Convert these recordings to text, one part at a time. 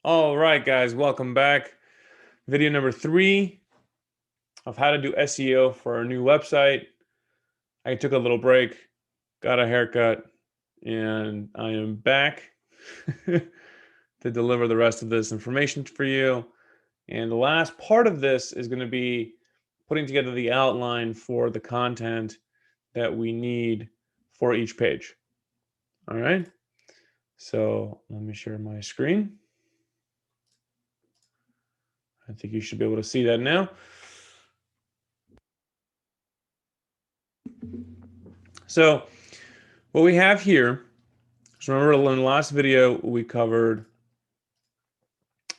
All right, guys, welcome back. Video number 3 of how to do SEO for our new website. I took a little break, got a haircut, and I am back to deliver the rest of this information for you. And the last part of this is going to be putting together the outline for the content that we need for each page. All right. So let me share my screen. I think you should be able to see that now. So what we have here, so remember in the last video, we covered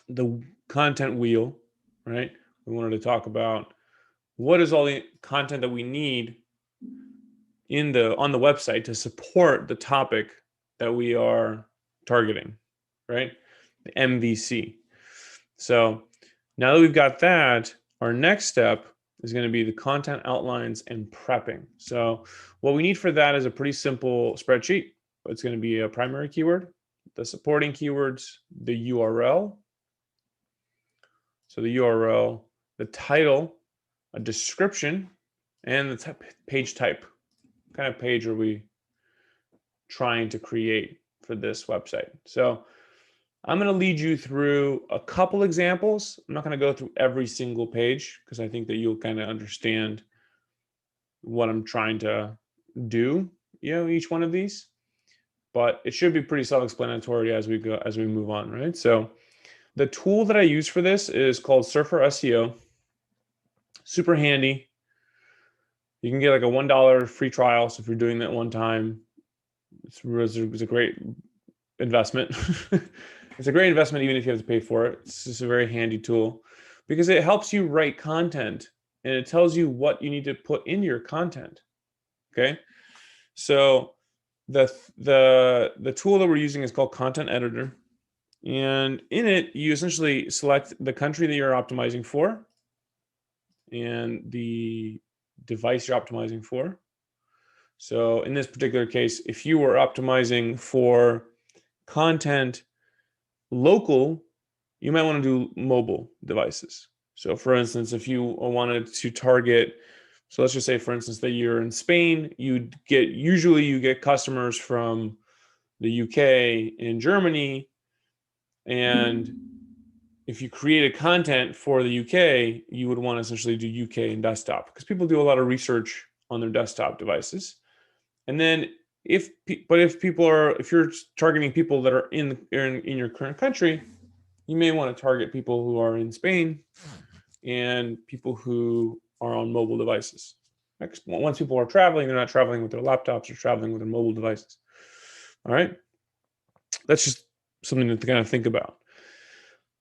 the content wheel, right? We wanted to talk about what is all the content that we need on the website to support the topic that we are targeting, right? The MVC. So now that we've got that, our next step is going to be the content outlines and prepping. So what we need for that is a pretty simple spreadsheet. It's going to be a primary keyword, the supporting keywords, the URL. So the URL, the title, a description, and the page type. What kind of page are we trying to create for this website? So I'm going to lead you through a couple examples. I'm not going to go through every single page because I think that you'll kind of understand what I'm trying to do, each one of these. But it should be pretty self-explanatory as we move on, right? So the tool that I use for this is called Surfer SEO. Super handy. You can get like a $1 free trial. So if you're doing that one time, it's a great investment. It's a great investment even if you have to pay for it. It's just a very handy tool because it helps you write content and it tells you what you need to put in your content. Okay. So the tool that we're using is called Content Editor. And in it, you essentially select the country that you're optimizing for and the device you're optimizing for. So in this particular case, if you were optimizing for content local, you might want to do mobile devices. So for instance, if you wanted to target, so let's just say, for instance, that you're in Spain, you get customers from the UK and Germany. And if you created content for the UK, you would want to essentially do UK and desktop because people do a lot of research on their desktop devices. And then if you're targeting people that are in your current country, you may want to target people who are in Spain and people who are on mobile devices. Once people are traveling, they're not traveling with their laptops, they're traveling with their mobile devices. All right. That's just something to kind of think about.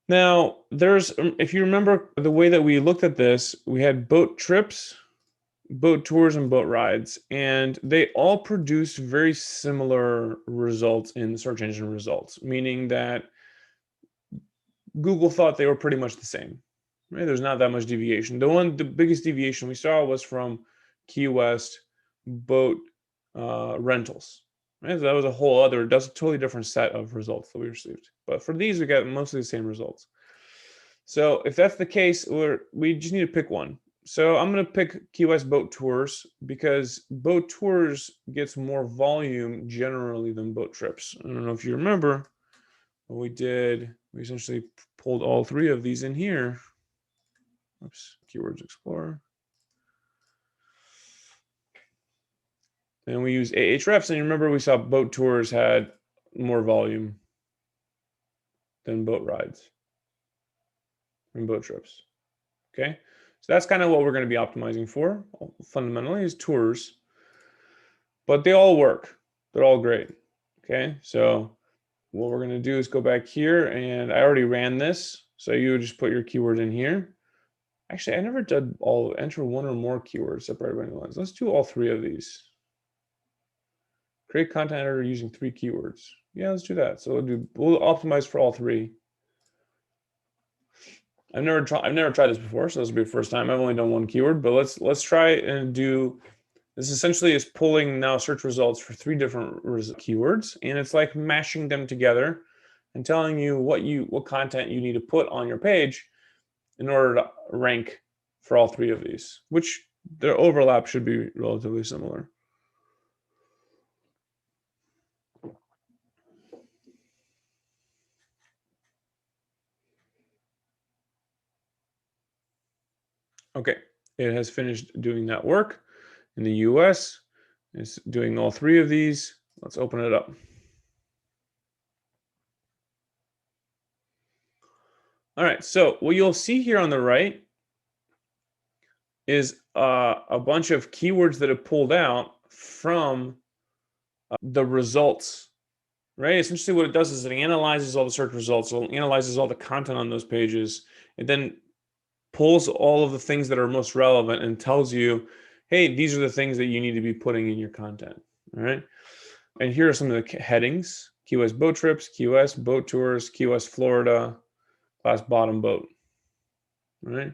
Now, if you remember the way that we looked at this, we had boat trips, boat tours, and boat rides, and they all produce very similar results in search engine results, meaning that Google thought they were pretty much the same. Right? There's not that much deviation. The biggest deviation we saw was from Key West boat rentals. Right? So that was that's a totally different set of results that we received. But for these, we got mostly the same results. So if that's the case, we just need to pick one. So I'm going to pick Key West boat tours because boat tours gets more volume generally than boat trips. I don't know if you remember what we did. We essentially pulled all 3 of these in here. Oops, Keywords Explorer. And we use Ahrefs, and you remember we saw boat tours had more volume than boat rides and boat trips. Okay, so that's kind of what we're going to be optimizing for. Fundamentally, is tours, but they all work. They're all great. Okay, so what we're going to do is go back here, and I already ran this, so you would just put your keyword in here. Actually, I never did enter 1 or more keywords separated by lines. Let's do all 3 of these. Create content editor using 3 keywords. Yeah, let's do that. So we'll optimize for all 3. I've never tried this before, so this will be the first time. I've only done 1 keyword, but let's try and do this. Essentially is pulling now search results for 3 different keywords, and it's like mashing them together and telling you what content you need to put on your page in order to rank for all three of these, which their overlap should be relatively similar. Okay, it has finished doing that work in the US. It's doing all three of these. Let's open it up. All right, so what you'll see here on the right is a bunch of keywords that have pulled out from the results, right? Essentially what it does is it analyzes all the search results, it analyzes all the content on those pages, and then pulls all of the things that are most relevant and tells you, hey, these are the things that you need to be putting in your content, all right? And here are some of the headings: Key West boat trips, Key West boat tours, Key West, Florida, class bottom boat, all right?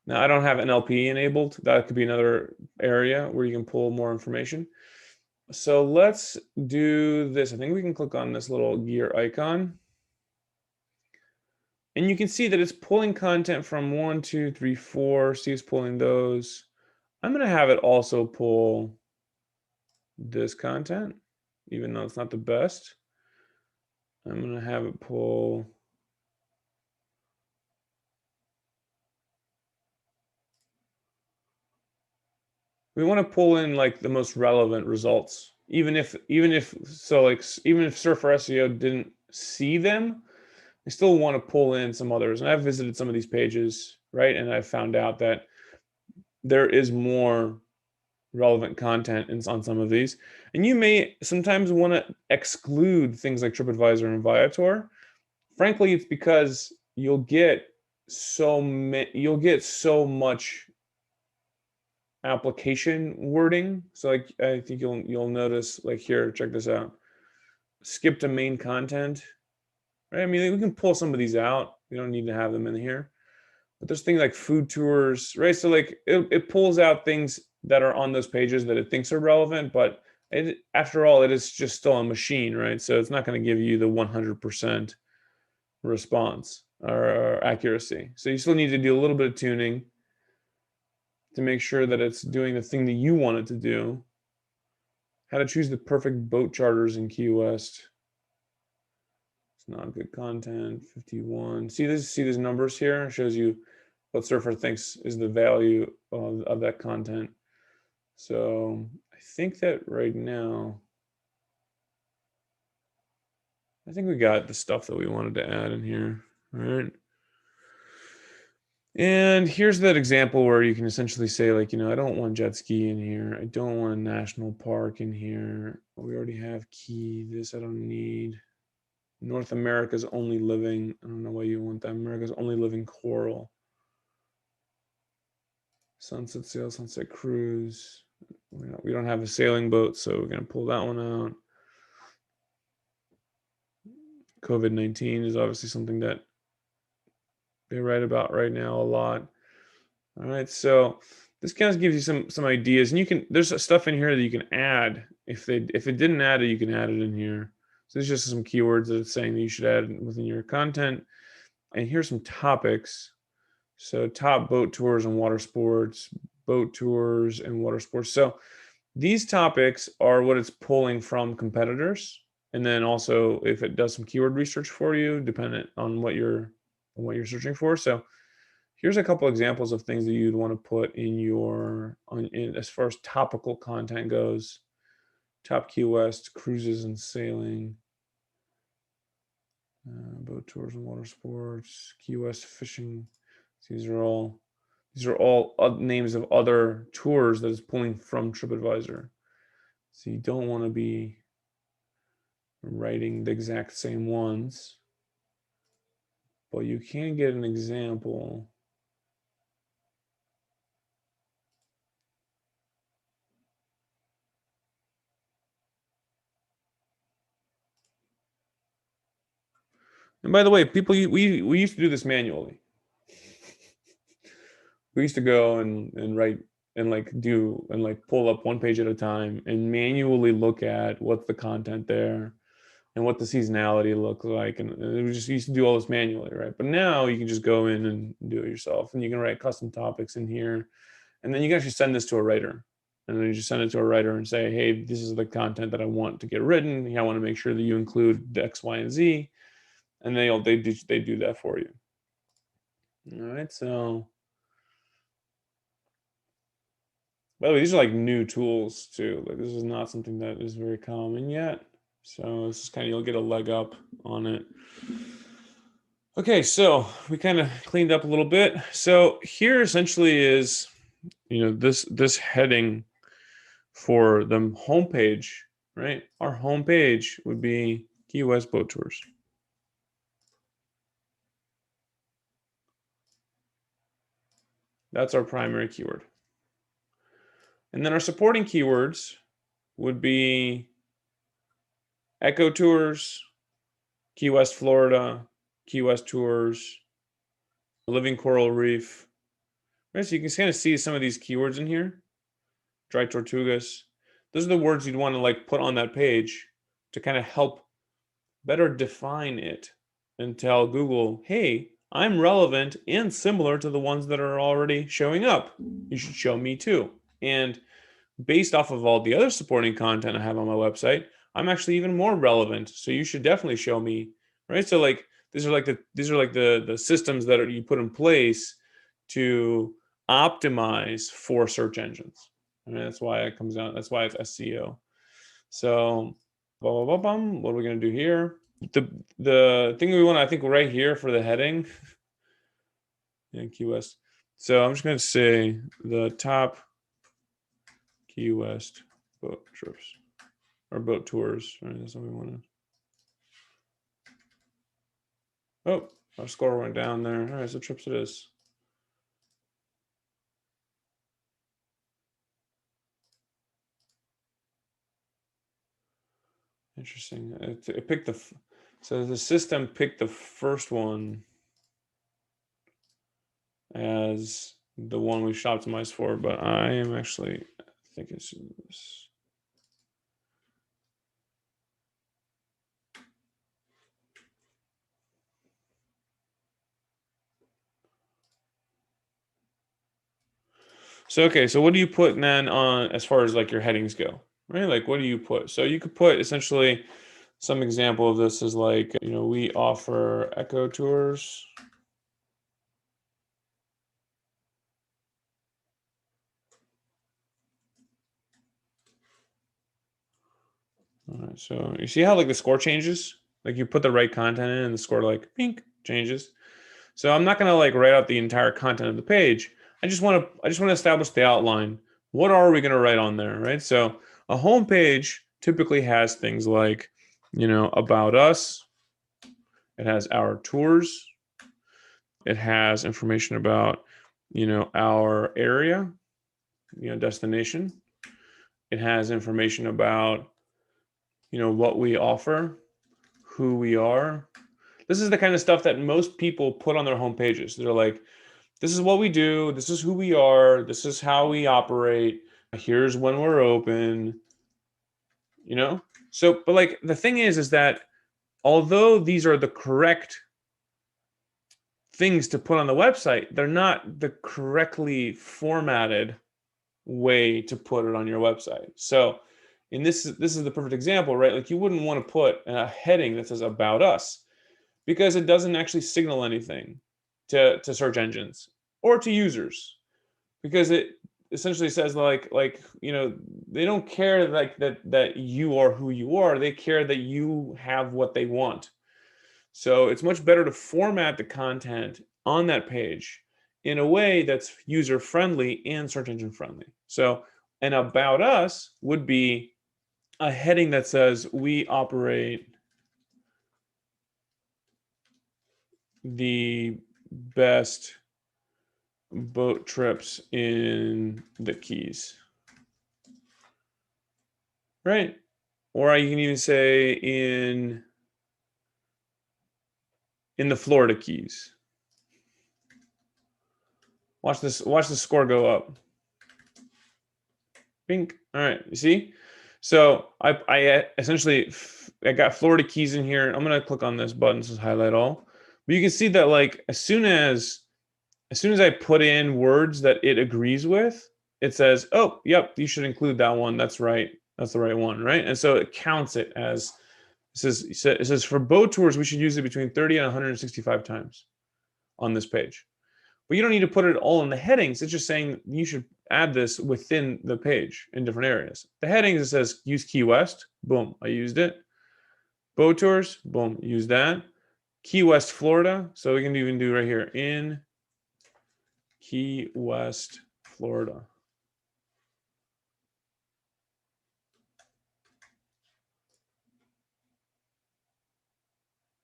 Now, I don't have NLP enabled. That could be another area where you can pull more information. So let's do this. I think we can click on this little gear icon. And you can see that it's pulling content from 1, 2, 3, 4. See, it's pulling those. I'm going to have it also pull this content, even though it's not the best. I'm going to have it pull we want to pull in like the most relevant results, even if Surfer SEO didn't see them, I still want to pull in some others. And I've visited some of these pages, right? And I've found out that there is more relevant content on some of these. And you may sometimes want to exclude things like TripAdvisor and Viator. Frankly, it's because you'll get so much application wording. So like I think you'll notice, like here, check this out. Skip to main content. Right? I mean, we can pull some of these out. We don't need to have them in here. But there's things like food tours, right? So like it pulls out things that are on those pages that it thinks are relevant, but after all, it is just still a machine, right? So it's not going to give you the 100% response or accuracy. So you still need to do a little bit of tuning to make sure that it's doing the thing that you want it to do. How to choose the perfect boat charters in Key West. It's not good content. 51. See these numbers here? It shows you what Surfer thinks is the value of that content. So I think that right now, I think we got the stuff that we wanted to add in here. All right. And here's that example where you can essentially say, like, I don't want jet ski in here. I don't want a national park in here. We already have key. This I don't need. North America's only living. I don't know why you want that. America's only living coral. Sunset sail, sunset cruise. We don't have a sailing boat, so we're going to pull that one out. COVID-19 is obviously something that they write about right now a lot. All right, so this kind of gives you some ideas, and there's stuff in here that you can add. If it didn't add it, you can add it in here. So there's just some keywords that it's saying that you should add within your content. And here's some topics. So top boat tours and water sports, boat tours and water sports. So these topics are what it's pulling from competitors. And then also if it does some keyword research for you, dependent on what you're searching for. So here's a couple examples of things that you'd want to put in as far as topical content goes. Top Key West cruises and sailing, boat tours and water sports, Key West fishing. These are all names of other tours that is pulling from TripAdvisor. So you don't want to be writing the exact same ones, but you can get an example. And by the way, people, we used to do this manually. We used to go and write and pull up one page at a time and manually look at what's the content there, and what the seasonality looks like. And we just used to do all this manually, right? But now you can just go in and do it yourself, and you can write custom topics in here, and then you can actually send this to a writer. And then you just send it to a writer and say, hey, this is the content that I want to get written. I want to make sure that you include the X, Y, and Z. And they do that for you. All right, so by the way, these are like new tools too. Like this is not something that is very common yet. So this is kind of, you'll get a leg up on it. Okay, so we kind of cleaned up a little bit. So here essentially is, this heading for the homepage, right? Our homepage would be Key West Boat Tours. That's our primary keyword. And then our supporting keywords would be Eco Tours, Key West, Florida, Key West Tours, Living Coral Reef. Right, so you can kind of see some of these keywords in here. Dry Tortugas. Those are the words you'd want to like put on that page to kind of help better define it and tell Google, hey, I'm relevant and similar to the ones that are already showing up. You should show me too. And based off of all the other supporting content I have on my website, I'm actually even more relevant. So you should definitely show me, right? So like these are like the systems that you put in place to optimize for search engines. I mean, that's why it comes out. That's why it's SEO. So, what are we gonna do here? The thing we want, I think, right here for the heading, yeah, Key West. So I'm just gonna say the top Key West boat trips or boat tours. Right, that's what we want to. Oh, our score went down there. All right, so trips it is. Interesting. It picked so the system picked the first one as the one we should optimize for, but I am actually, I think it's this. So, okay, so what do you put then on as far as like your headings go, right? Like what do you put? So you could put essentially some example of this is like, we offer eco tours. All right, so you see how like the score changes? Like you put the right content in and the score like pink changes. So I'm not gonna like write out the entire content of the page. I just want to establish the outline. What are we gonna write on there, right? So a home page typically has things like, about us. It has our tours. It has information about, our area, destination. It has information about, what we offer, who we are. This is the kind of stuff that most people put on their home pages. They're like, this is what we do. This is who we are. This is how we operate. Here's when we're open, So, but like the thing is that although these are the correct things to put on the website, they're not the correctly formatted way to put it on your website. So, and this is the perfect example, right? Like you wouldn't want to put a heading that says about us because it doesn't actually signal anything to search engines or to users because it essentially says like they don't care like that you are who you are. They care that you have what they want. So it's much better to format the content on that page in a way that's user friendly and search engine friendly. So an about us would be a heading that says we operate the best boat trips in the Keys, right? Or you can even say in the Florida Keys. Watch this. Watch the score go up. Pink. All right. You see? So I essentially, I got Florida keys in here. I'm going to click on this button. This is highlight all. But you can see that like as soon as I put in words that it agrees with, it says, oh, yep, you should include that one. That's right. That's the right one, right? And so it counts it as, it says for boat tours, we should use it between 30 and 165 times on this page. But you don't need to put it all in the headings. It's just saying you should add this within the page in different areas. The headings, it says use Key West. Boom, I used it. Boat tours, boom, use that. Key West, Florida. So we can even do right here in Key West, Florida.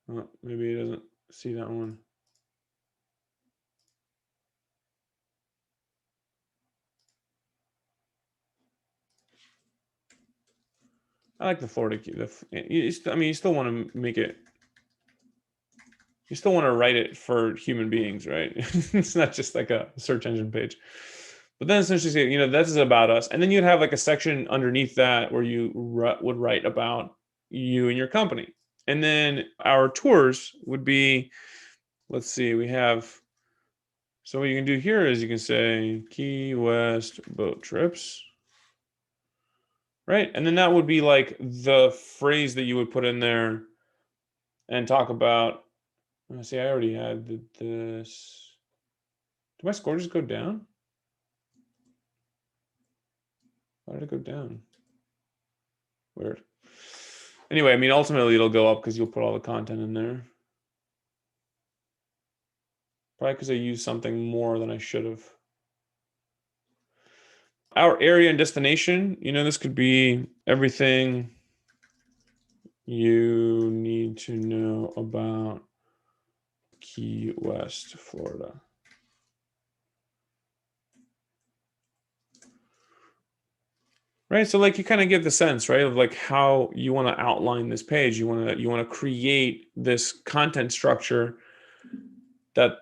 Oh, maybe it doesn't see that one. I like the Florida key. I mean, you still want to make it. You still want to write it for human beings, right? It's not just like a search engine page. But then essentially say, you know, this is about us. And then you'd have like a section underneath that where you would write about you and your company. And then our tours would be, let's see, we have, so what you can do here is you can say Key West boat trips, right? And then that would be like the phrase that you would put in there and talk about. See, I already had this. Did my score just go down? Why did it go down? Weird. Anyway, I mean, ultimately it'll go up because you'll put all the content in there. Probably because I used something more than I should have. Our area and destination, you know, this could be everything you need to know about Key West, Florida. Right, so like you kind of get the sense, right, of like how you want to outline this page. You want to create this content structure that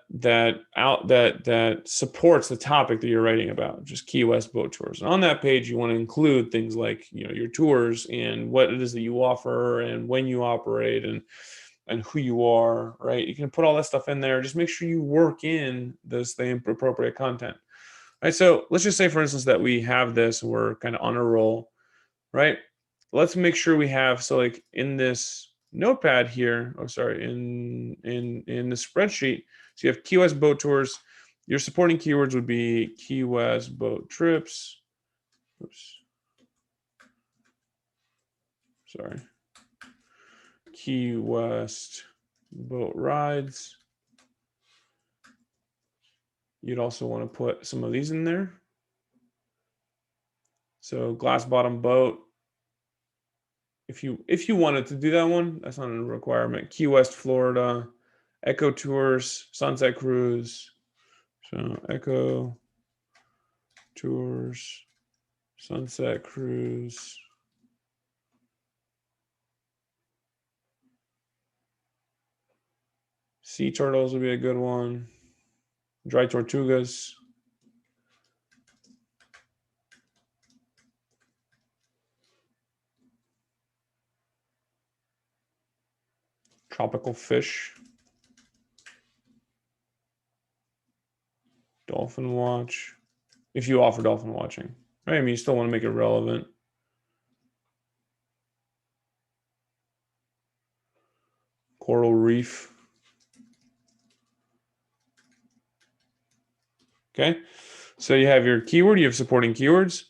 supports the topic that you're writing about, just Key West boat tours. And on that page, you want to include things like, you know, your tours and what it is that you offer and when you operate and who you are, right? You can put all that stuff in there. Just make sure you work in the appropriate content. Right, so let's just say, for instance, that we have this, and we're kind of on a roll, right? Let's make sure we have, so like in this notepad here, oh sorry, in the spreadsheet, so you have Key West boat tours. Your supporting keywords would be Key West boat trips. Oops. Sorry. Key West boat rides. You'd also want to put some of these in there. So glass bottom boat. If you wanted to do that one, that's not a requirement. Key West, Florida, Echo Tours, Sunset Cruise. So Echo Tours, Sunset Cruise. Sea turtles would be a good one. Dry tortugas. Tropical fish. Dolphin watch. If you offer dolphin watching, right? I mean, you still want to make it relevant. Coral reef. Okay. So you have your keyword, you have supporting keywords.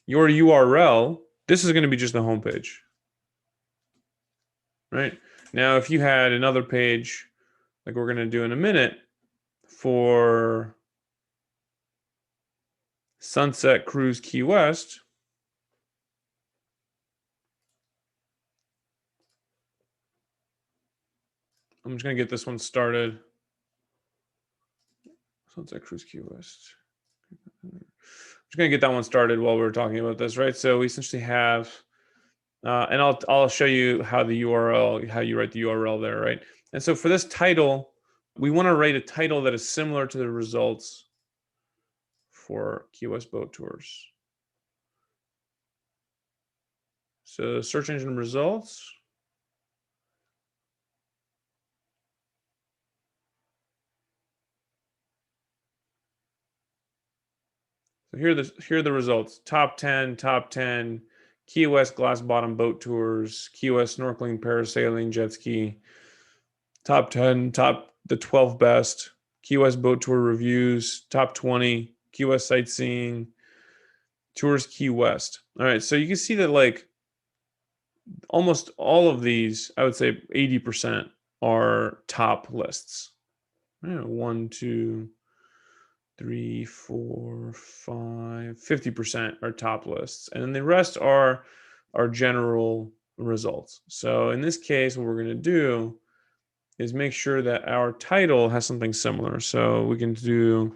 Your URL, this is going to be just the home page. Right? Now, if you had another page, like we're going to do in a minute, for Sunset Cruise Key West, I'm just going to get this one started. Sunset Cruise Key West. I'm just going to get that one started while we're talking about this, right? So we essentially have, and I'll show you how the URL, how you write the URL there, right? And so for this title, we want to write a title that is similar to the results for Key West boat tours. So search engine results. So here are the results. Top 10, Key West glass bottom boat tours, Key West snorkeling, parasailing, jet ski. Top 10, the 12 best, Key West boat tour reviews, top 20, Key West sightseeing, tours Key West. All right, so you can see that like almost all of these, I would say 80% are top lists. 1, 2, 3, 4, 5, 50% are top lists. And then the rest are general results. So in this case, what we're going to do is make sure that our title has something similar. So we can do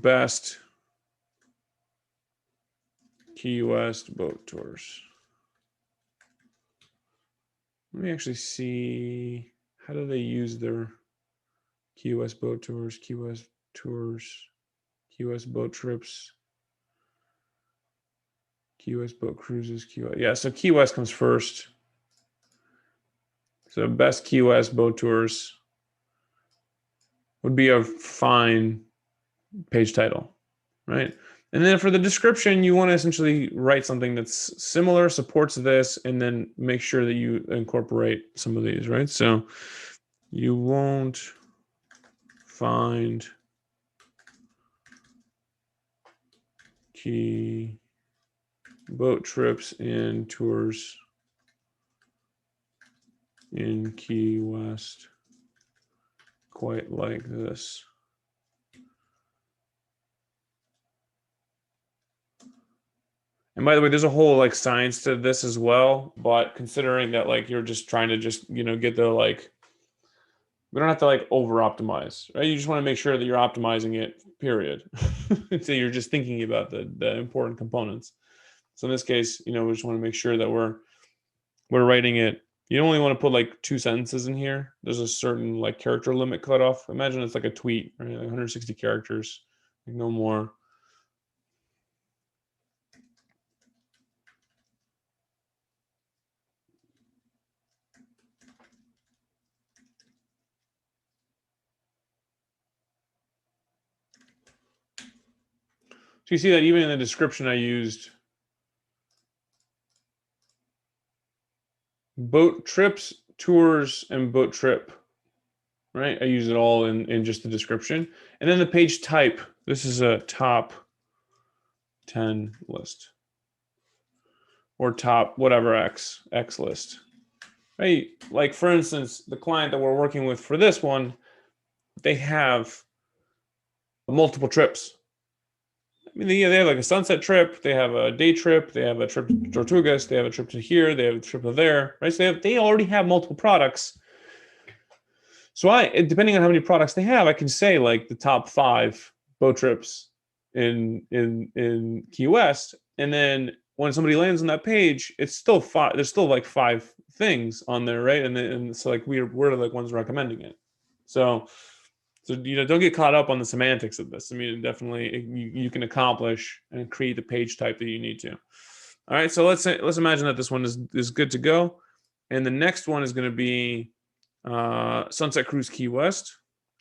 best Key West boat tours. Let me actually see, how do they use their Key West boat tours, Key West tours, Key West boat trips, Key West boat cruises, Key West. Yeah, so Key West comes first. So best Key West boat tours would be a fine page title, right? And then for the description, you want to essentially write something that's similar, supports this, and then make sure that you incorporate some of these, right? So you won't find key boat trips and tours in Key West quite like this. And by the way, there's a whole like science to this as well, but considering that like you're just trying to get the like, we don't have to like over optimize, right? You just want to make sure that you're optimizing it, period. So you're just thinking about the important components. So in this case, we just want to make sure that we're writing it. You only want to put like 2 sentences in here. There's a certain like character limit cutoff. Imagine it's like a tweet, right? Like 160 characters, like no more. So you see that even in the description, I used boat trips, tours, and boat trip, right? I use it all in just the description. And then the page type, this is a top 10 list or top whatever X list, right? Like for instance, the client that we're working with for this one, they have multiple trips. I mean, they have like a sunset trip, they have a day trip, they have a trip to Tortugas, they have a trip to here, they have a trip to there, right? So they already have multiple products. So depending on how many products they have, I can say like the top 5 boat trips in Key West, and then when somebody lands on that page, it's still 5. There's still like 5 things on there, right? And so like we're like ones recommending it. So don't get caught up on the semantics of this. I mean, definitely you can accomplish and create the page type that you need to. All right, so let's imagine that this one is good to go, and the next one is going to be Sunset Cruise Key West.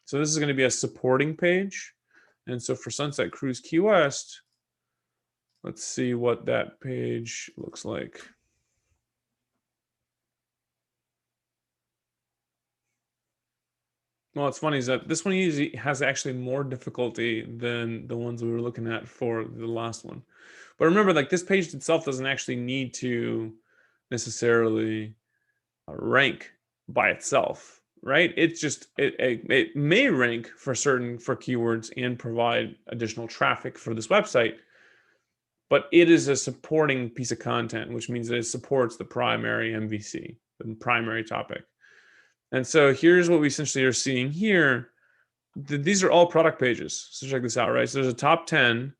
So this is going to be a supporting page, and so for Sunset Cruise Key West, let's see what that page looks like. Well, it's funny is that this one usually has actually more difficulty than the ones we were looking at for the last one. But remember, like this page itself doesn't actually need to necessarily rank by itself, right? It's just it may rank for keywords and provide additional traffic for this website, but it is a supporting piece of content, which means that it supports the primary MVC, the primary topic. And so here's what we essentially are seeing here. These are all product pages. So check this out, right? So there's a top 10,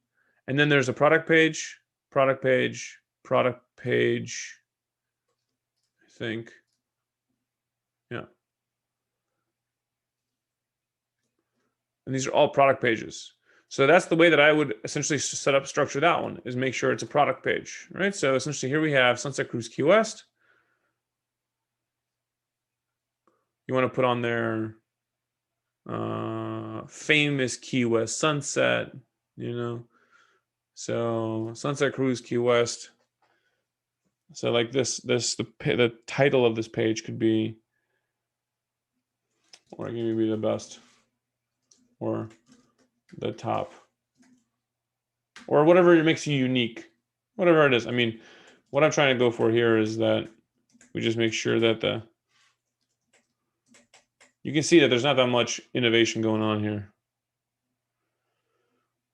and then there's a product page, product page, product page, I think. Yeah. And these are all product pages. So that's the way that I would essentially structure that one, is make sure it's a product page, right? So essentially here we have Sunset Cruise Key West. You want to put on there famous Key West sunset, so Sunset Cruise Key West. So like the title of this page could be, or give me the best, or the top, or whatever makes you unique, whatever it is. I mean, what I'm trying to go for here is that we just make sure that you can see that there's not that much innovation going on here.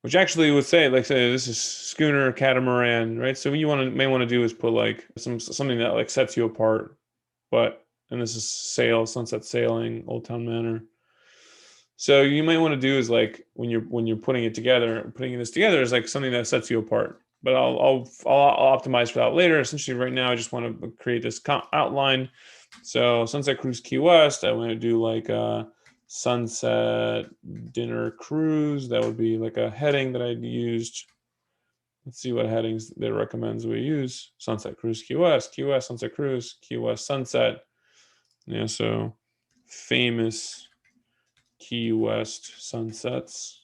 Which actually would say, like, say this is schooner, catamaran, right? So what you may want to do is put like something that like sets you apart. And this is sunset sailing, Old Town Manor. So you might want to do is like when you're putting this together is like something that sets you apart. But I'll optimize for that later. Essentially, right now I just want to create this outline. So Sunset Cruise Key West, I want to do like sunset dinner cruise. That would be like a heading that I'd used. Let's see what headings it recommends we use. Sunset Cruise Key West, Sunset Cruise, Key West Sunset. Yeah, so famous Key West sunsets.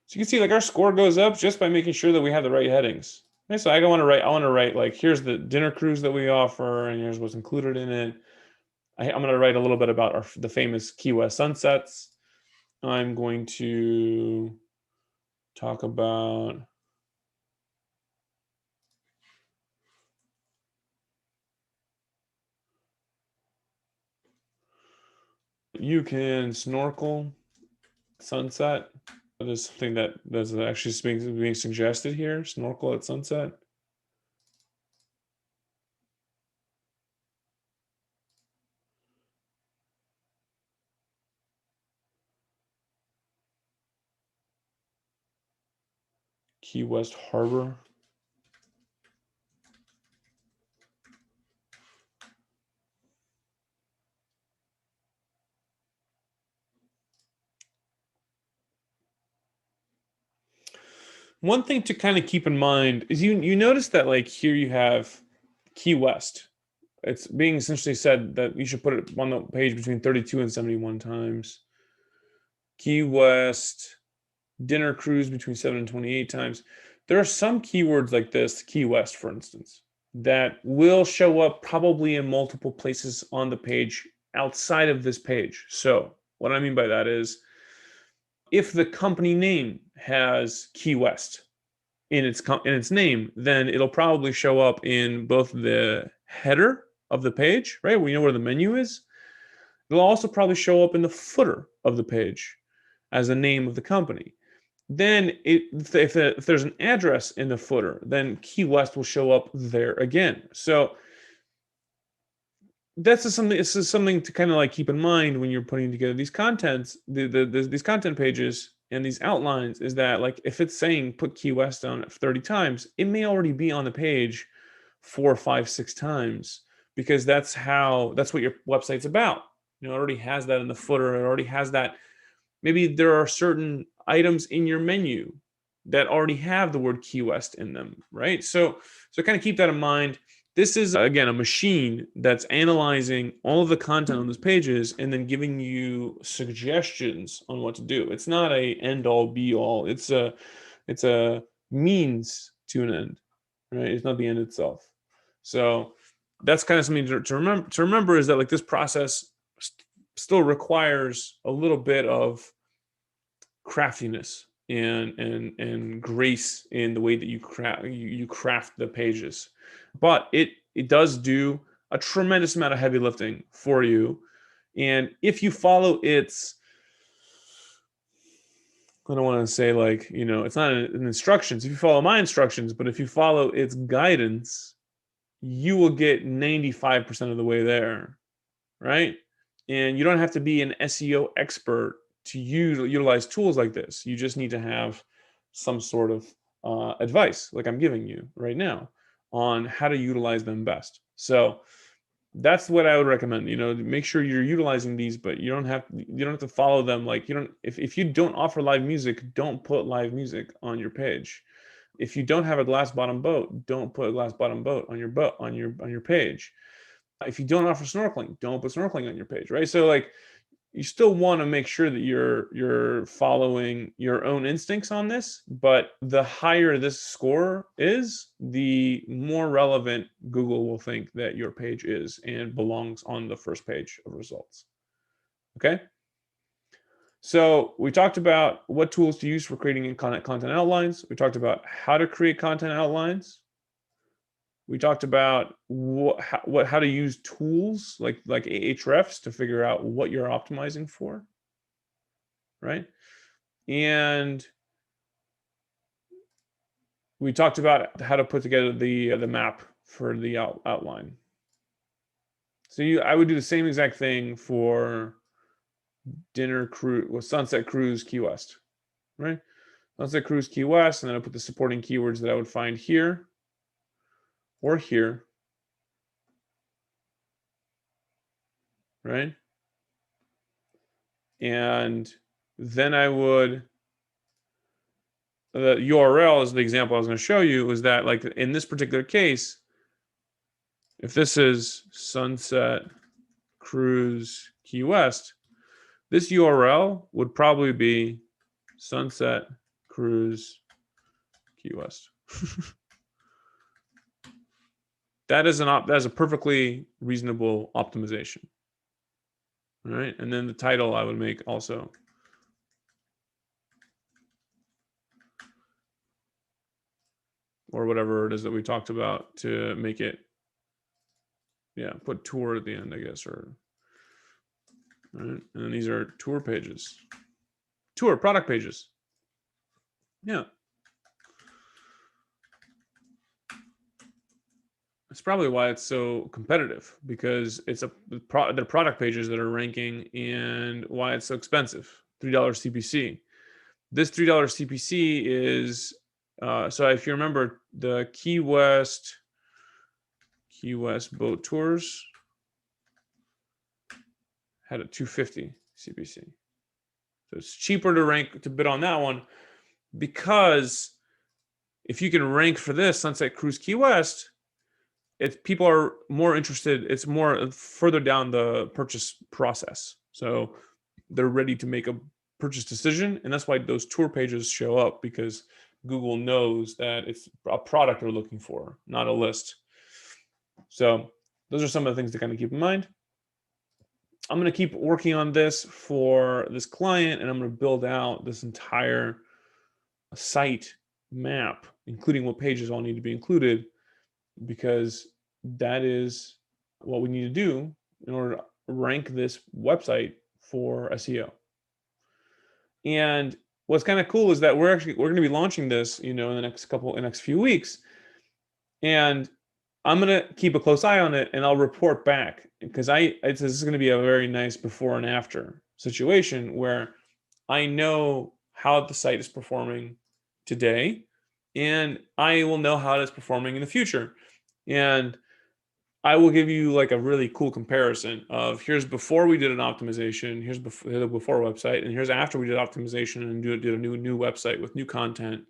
So you can see like our score goes up just by making sure that we have the right headings. Okay, so I want to write like, here's the dinner cruise that we offer, and here's what's included in it. I'm going to write a little bit about the famous Key West sunsets. I'm going to talk about you can snorkel sunset. There's something that's actually being suggested here. Snorkel at sunset. Key West Harbor. One thing to kind of keep in mind is you notice that like here you have Key West. It's being essentially said that you should put it on the page between 32 and 71 times. Key West dinner cruise between 7 and 28 times. There are some keywords like this, Key West, for instance, that will show up probably in multiple places on the page outside of this page. So what I mean by that is, if the company name has Key West in its name, then it'll probably show up in both the header of the page, right? We know where the menu is. It'll also probably show up in the footer of the page as the name of the company. Then if there's an address in the footer, then Key West will show up there again. So this is something to kind of like keep in mind when you're putting together these contents, these content pages and these outlines, is that like if it's saying put Key West on 30 times, it may already be on the page 4, 5, 6 times, because that's what your website's about. It already has that in the footer. It already has that. Maybe there are certain items in your menu that already have the word Key West in them, right? So kind of keep that in mind. This is, again, a machine that's analyzing all of the content on those pages and then giving you suggestions on what to do. It's not a end-all, be-all. It's a means to an end, right? It's not the end itself. So that's kind of something to remember, is that like this process still requires a little bit of craftiness and grace in the way that you craft the pages, but it does do a tremendous amount of heavy lifting for you. And if you follow its, I don't want to say like, it's not an instructions. If you follow my instructions, but if you follow its guidance, you will get 95% of the way there, right? And you don't have to be an SEO expert to utilize tools like this. You just need to have some sort of advice like I'm giving you right now. on how to utilize them best. So that's what I would recommend. Make sure you're utilizing these, but you don't have to follow them. Like, you don't if you don't offer live music, don't put live music on your page. If you don't have a glass bottom boat, don't put a glass bottom boat on your page. If you don't offer snorkeling, don't put snorkeling on your page, right? So like, you still want to make sure that you're following your own instincts on this, but the higher this score is, the more relevant Google will think that your page is and belongs on the first page of results. Okay? So we talked about what tools to use for creating content outlines. We talked about how to create content outlines. We talked about how to use tools like Ahrefs to figure out what you're optimizing for, right? And we talked about how to put together the map for the outline. So I would do the same exact thing for Sunset Cruise Key West, right? Sunset Cruise Key West, and then I put the supporting keywords that I would find here or here, right? And then the URL is the example I was going to show you, was that like in this particular case, if this is Sunset Cruise Key West, this URL would probably be Sunset Cruise Key West. That is a perfectly reasonable optimization. All right, and then the title I would make also. Or whatever it is that we talked about to make it, put tour at the end, I guess, or, all right, and then these are tour pages, tour product pages. Yeah. That's probably why it's so competitive, because they're product pages that are ranking, and why it's so expensive. $3 CPC. This $3 CPC is, so if you remember, the Key West boat tours had a $250 CPC. So it's cheaper to bid on that one, because if you can rank for this Sunset Cruise Key West, people are more interested. It's more further down the purchase process, so they're ready to make a purchase decision, and that's why those tour pages show up, because Google knows that it's a product they're looking for, not a list. So those are some of the things to kind of keep in mind. I'm going to keep working on this for this client, and I'm going to build out this entire site map, including what pages all need to be included, because that is what we need to do in order to rank this website for SEO. And what's kind of cool is that we're going to be launching this, in the next few weeks, and I'm going to keep a close eye on it, and I'll report back, because this is going to be a very nice before and after situation, where I know how the site is performing today, and I will know how it is performing in the future. And I will give you like a really cool comparison of, here's before we did an optimization, here's the before website, and here's after we did optimization and did a new website with new content.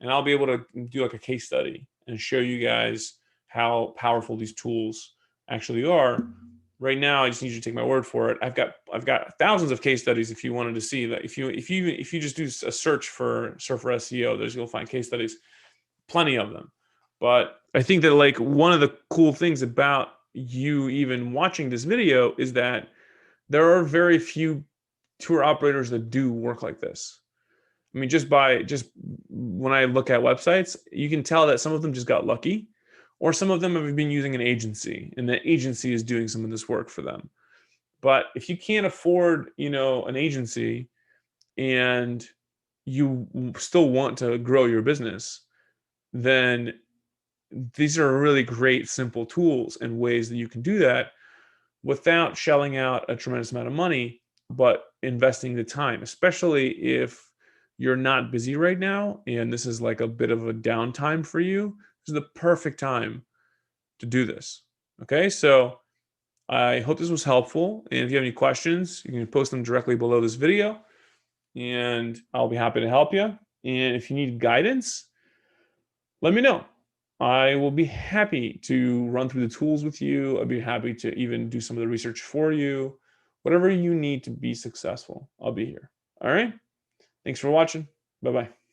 And I'll be able to do like a case study and show you guys how powerful these tools actually are. Right now, I just need you to take my word for it. I've got thousands of case studies. If you wanted to see that, if you just do a search for Surfer SEO, you'll find case studies, plenty of them. But I think that like one of the cool things about you even watching this video is that there are very few tour operators that do work like this. I mean, just when I look at websites, you can tell that some of them just got lucky, or some of them have been using an agency, and the agency is doing some of this work for them. But if you can't afford, an agency, and you still want to grow your business, then these are really great, simple tools and ways that you can do that without shelling out a tremendous amount of money, but investing the time, especially if you're not busy right now and this is like a bit of a downtime for you. This is the perfect time to do this. Okay, so I hope this was helpful. And if you have any questions, you can post them directly below this video and I'll be happy to help you. And if you need guidance, let me know. I will be happy to run through the tools with you. I'd be happy to even do some of the research for you. Whatever you need to be successful, I'll be here. All right. Thanks for watching. Bye-bye.